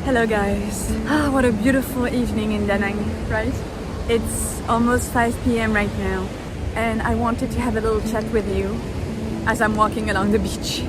Hello guys. What a beautiful evening in Da Nang, right? It's almost 5 p.m. right now and I wanted to have a little chat with you as I'm walking along the beach.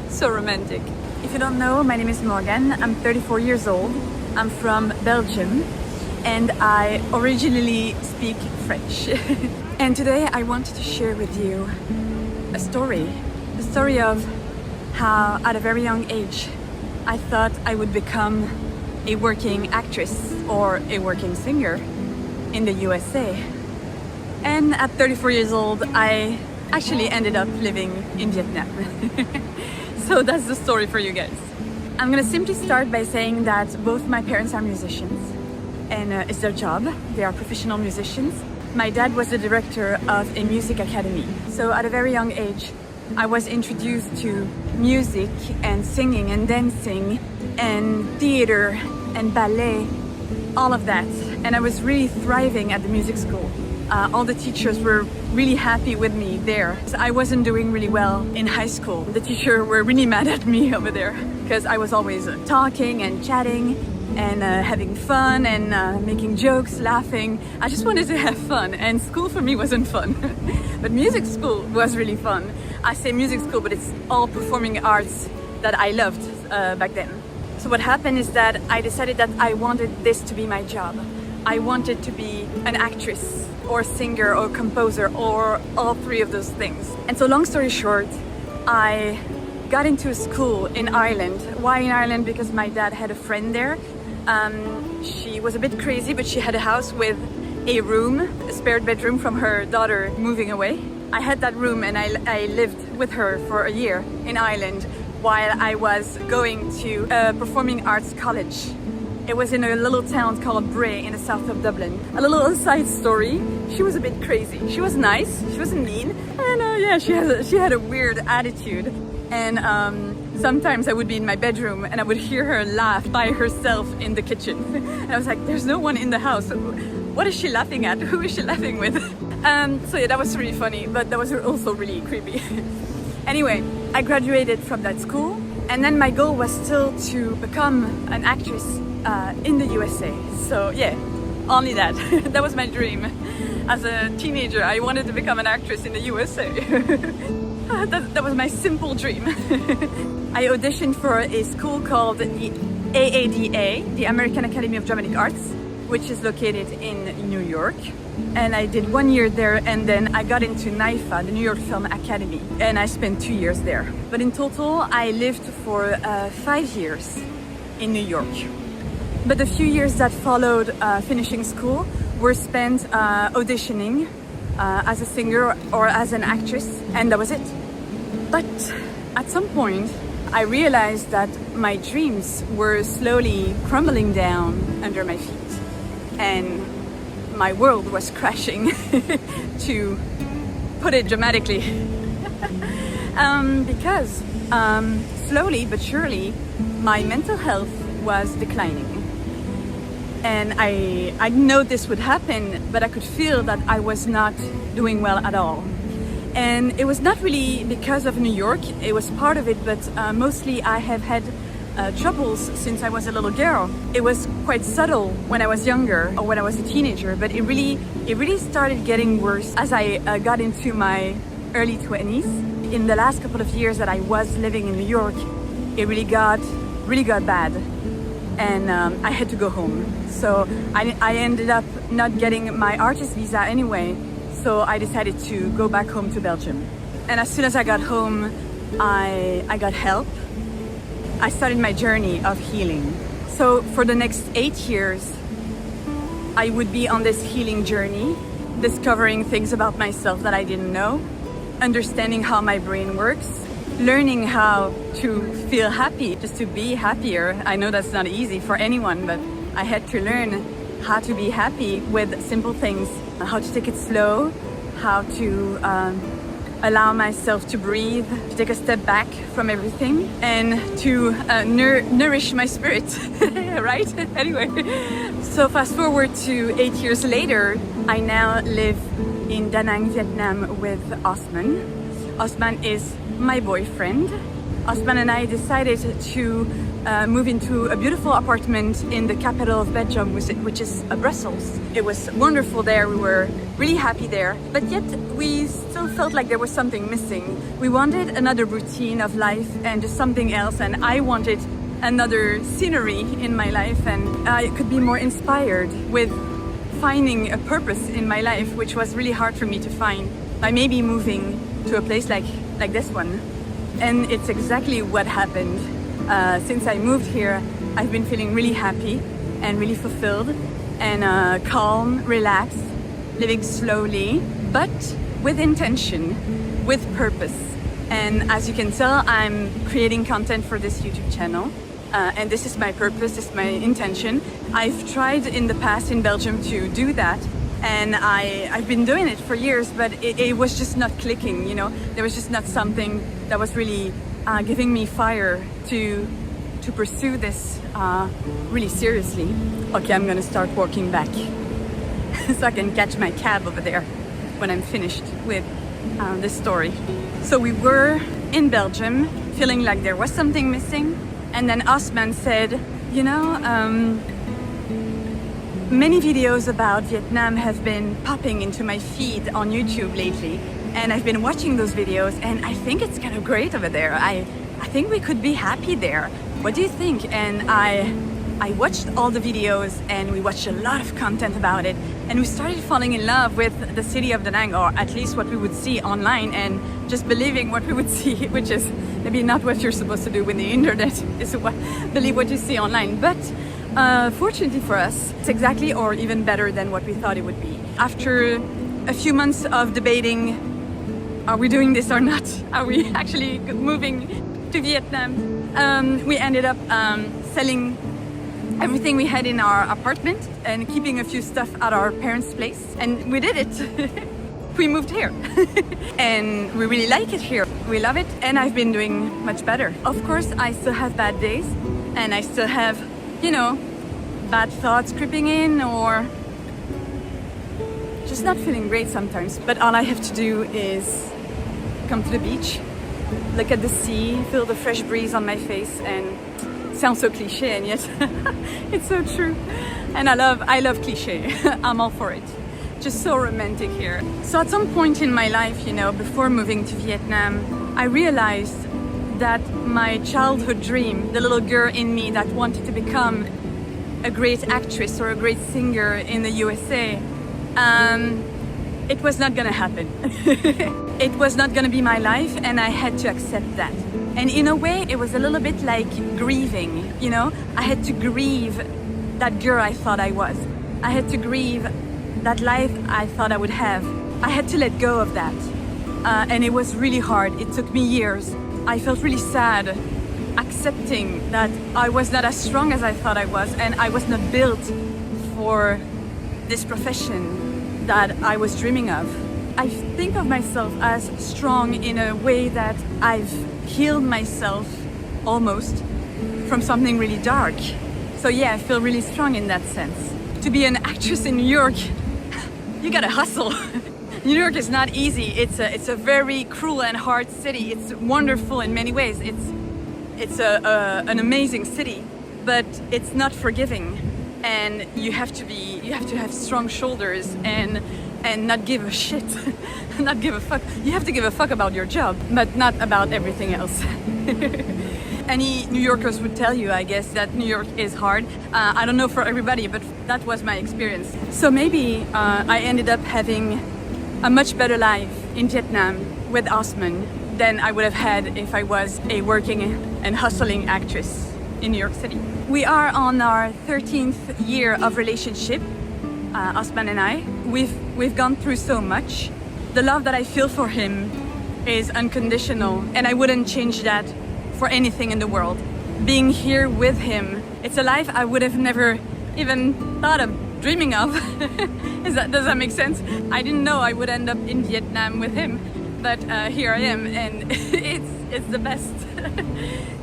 So romantic. If you don't know, my name is Morgane. I'm 34 years old. I'm from Belgium and I originally speak French. And today I wanted to share with you a story. The story of how at a very young age I thought I would become a working actress or a working singer in the USA. And at 34 years old, I actually ended up living in Vietnam. So that's the story for you guys. I'm gonna simply start by saying that both my parents are musicians and it's their job. They are professional musicians. My dad was the director of a music academy. So at a very young age, I was introduced to music and singing and dancing and theater and ballet, all of that. And I was really thriving at the music school. All the teachers were really happy with me there. So I wasn't doing really well in high school. The teachers were really mad at me over there because I was always talking and chatting and having fun and making jokes, laughing. I just wanted to have fun, and school for me wasn't fun. But music school was really fun. I say music school, but it's all performing arts that I loved back then. So what happened is that I decided that I wanted this to be my job. I wanted to be an actress or singer or composer or all three of those things. And so long story short, I got into a school in Ireland. Why in Ireland? Because my dad had a friend there. She was a bit crazy, but she had a house with a room, a spare bedroom from her daughter moving away. I had that room and I lived with her for a year in Ireland while I was going to a performing arts college. It was in a little town called Bray in the south of Dublin. A little side story, she was a bit crazy. She was nice, she wasn't mean, and yeah, she had a weird attitude. And sometimes I would be in my bedroom and I would hear her laugh by herself in the kitchen. And I was like, there's no one in the house. What is she laughing at? Who is she laughing with? So yeah, that was really funny, but that was also really creepy. Anyway, I graduated from that school and then my goal was still to become an actress in the USA. So yeah, only that. That was my dream. As a teenager, I wanted to become an actress in the USA. That was my simple dream. I auditioned for a school called the AADA, the American Academy of Dramatic Arts, which is located in New York. And I did 1 year there, and then I got into NYFA, the New York Film Academy, and I spent 2 years there. But in total, I lived for 5 years in New York. But the few years that followed finishing school were spent auditioning as a singer or as an actress, and that was it. But at some point, I realized that my dreams were slowly crumbling down under my feet, and my world was crashing, to put it dramatically. Because slowly but surely, my mental health was declining. And I know this would happen, but I could feel that I was not doing well at all. And it was not really because of New York, it was part of it, but mostly I have had troubles since I was a little girl. It was quite subtle when I was younger or when I was a teenager, but it really started getting worse as I got into my early 20s. In the last couple of years that I was living in New York, it really got bad. And I had to go home. So I ended up not getting my artist visa anyway. So I decided to go back home to Belgium. And as soon as I got home, I got help. I started my journey of healing. So for the next 8 years, I would be on this healing journey, discovering things about myself that I didn't know, understanding how my brain works, learning how to feel happy, just to be happier. I know that's not easy for anyone, but I had to learn how to be happy with simple things, how to take it slow, how to allow myself to breathe, to take a step back from everything, and to nourish my spirit, right? Anyway, so fast forward to 8 years later, I now live in Da Nang, Vietnam with Osman. Osman is my boyfriend. Osman and I decided to move into a beautiful apartment in the capital of Belgium, which is Brussels. It was wonderful there. We were really happy there, but yet we still felt like there was something missing. We wanted another routine of life and just something else, and I wanted another scenery in my life, and I could be more inspired with finding a purpose in my life, which was really hard for me to find by maybe moving to a place like this one. And it's exactly what happened. Since I moved here, I've been feeling really happy and really fulfilled and calm, relaxed, living slowly, but with intention, with purpose. And as you can tell, I'm creating content for this YouTube channel. And this is my purpose, this is my intention. I've tried in the past in Belgium to do that, and I've been doing it for years, but it was just not clicking, you know. There was just not something that was really giving me fire to pursue this really seriously. Okay, I'm gonna start walking back so I can catch my cab over there when I'm finished with this story. So we were in Belgium feeling like there was something missing, and then Osman said, you know, many videos about Vietnam have been popping into my feed on YouTube lately, and I've been watching those videos, and I think it's kind of great over there. I think we could be happy there. What do you think? And I watched all the videos, and we watched a lot of content about it, and we started falling in love with the city of Da Nang, or at least what we would see online, and just believing what we would see, which is maybe not what you're supposed to do with the internet, is believe what you see online. But fortunately for us, it's exactly or even better than what we thought it would be. After a few months of debating, are we doing this or not? Are we actually moving to Vietnam? We ended up selling everything we had in our apartment and keeping a few stuff at our parents' place, and we did it. We moved here and we really like it here. We love it, and I've been doing much better. Of course, I still have bad days, and I still have, you know, bad thoughts creeping in, or just not feeling great sometimes. But all I have to do is come to the beach, look at the sea, feel the fresh breeze on my face, and it sounds so cliche, and yet it's so true. And I love cliche. I'm all for it. Just so romantic here. So at some point in my life, you know, before moving to Vietnam, I realized that my childhood dream, the little girl in me that wanted to become a great actress or a great singer in the USA, it was not gonna happen. It was not gonna be my life, and I had to accept that. And in a way, it was a little bit like grieving, you know? I had to grieve that girl I thought I was. I had to grieve that life I thought I would have. I had to let go of that. And it was really hard. It took me years. I felt really sad, accepting that I was not as strong as I thought I was, and I was not built for this profession that I was dreaming of. I think of myself as strong in a way that I've healed myself almost from something really dark. So yeah, I feel really strong in that sense. To be an actress in New York, you gotta hustle. New York is not easy. It's a very cruel and hard city. It's wonderful in many ways. It's an amazing city, but it's not forgiving. And you have to have strong shoulders and not give a shit, not give a fuck. You have to give a fuck about your job, but not about everything else. Any New Yorkers would tell you, I guess, that New York is hard. I don't know for everybody, but that was my experience. So maybe I ended up having a much better life in Vietnam with Osman than I would have had if I was a working and hustling actress in New York City. We are on our 13th year of relationship, Osman and I. We've gone through so much. The love that I feel for him is unconditional, and I wouldn't change that for anything in the world. Being here with him, it's a life I would have never even thought of dreaming of. Does that make sense? I didn't know I would end up in Vietnam with him, but here I am, and it's the best.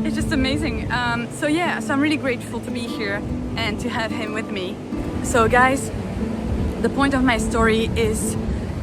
It's just amazing. So yeah, so I'm really grateful to be here and to have him with me. So guys, the point of my story is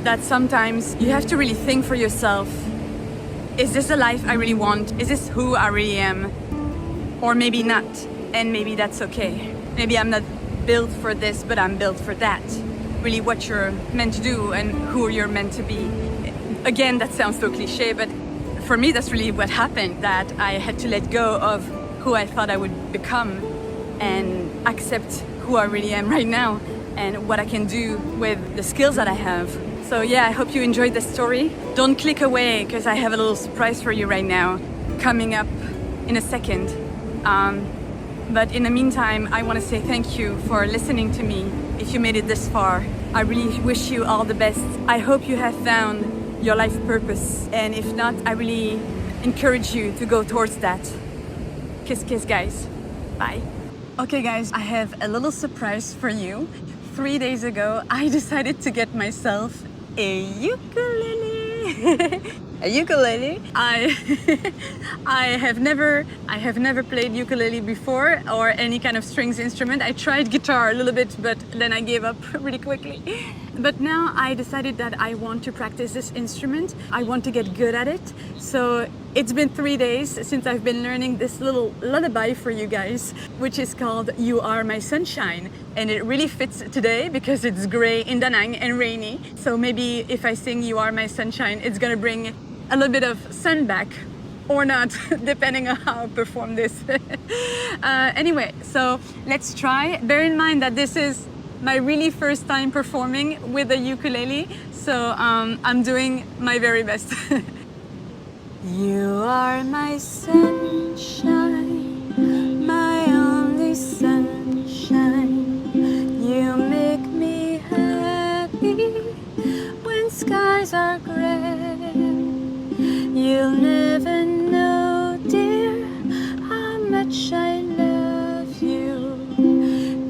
that sometimes you have to really think for yourself, is this the life I really want? Is this who I really am? or maybe not, and maybe that's okay. Maybe I'm not built for this, but I'm built for that. Really what you're meant to do and who you're meant to be. Again, that sounds so cliche, but for me that's really what happened, that I had to let go of who I thought I would become and accept who I really am right now and what I can do with the skills that I have. So yeah, I hope you enjoyed the story. Don't click away because I have a little surprise for you right now coming up in a second. But in the meantime, I want to say thank you for listening to me. If you made it this far, I really wish you all the best. I hope you have found your life purpose, and if not, I really encourage you to go towards that. Kiss kiss guys, bye. Okay guys, I have a little surprise for you. 3 days ago I decided to get myself a ukulele. A ukulele. I have never played ukulele before, or any kind of strings instrument. I tried guitar a little bit, but then I gave up really quickly. But now I decided that I want to practice this instrument. I want to get good at it. So it's been 3 days since I've been learning this little lullaby for you guys, which is called You Are My Sunshine. And it really fits today because it's gray in Da Nang and rainy. So maybe if I sing You Are My Sunshine, it's gonna bring a little bit of sun back, or not, depending on how I perform this. Anyway, so let's try. Bear in mind that this is my really first time performing with a ukulele, so I'm doing my very best. You are my sunshine, my only sunshine. You make me happy when skies are gray. You'll never know, dear, how much I love you.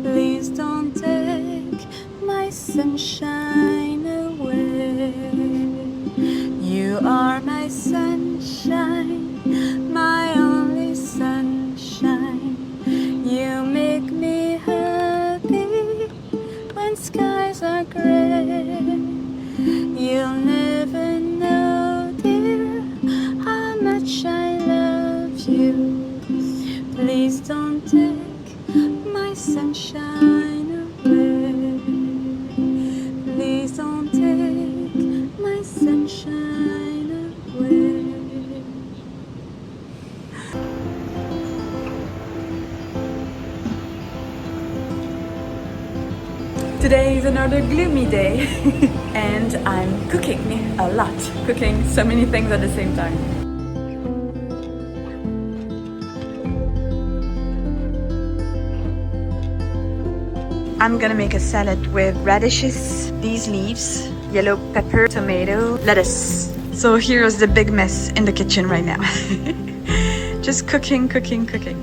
Please don't take my sunshine away. You are my sunshine, my only sunshine. You make me happy when skies are gray. You'll never know, dear, how much I love you. Please don't take my sunshine away. Please don't take my sunshine away. Today is another gloomy day and I'm cooking a lot. Cooking so many things at the same time. I'm gonna make a salad with radishes, these leaves, yellow pepper, tomato, lettuce. So here's the big mess in the kitchen right now. Just cooking, cooking, cooking.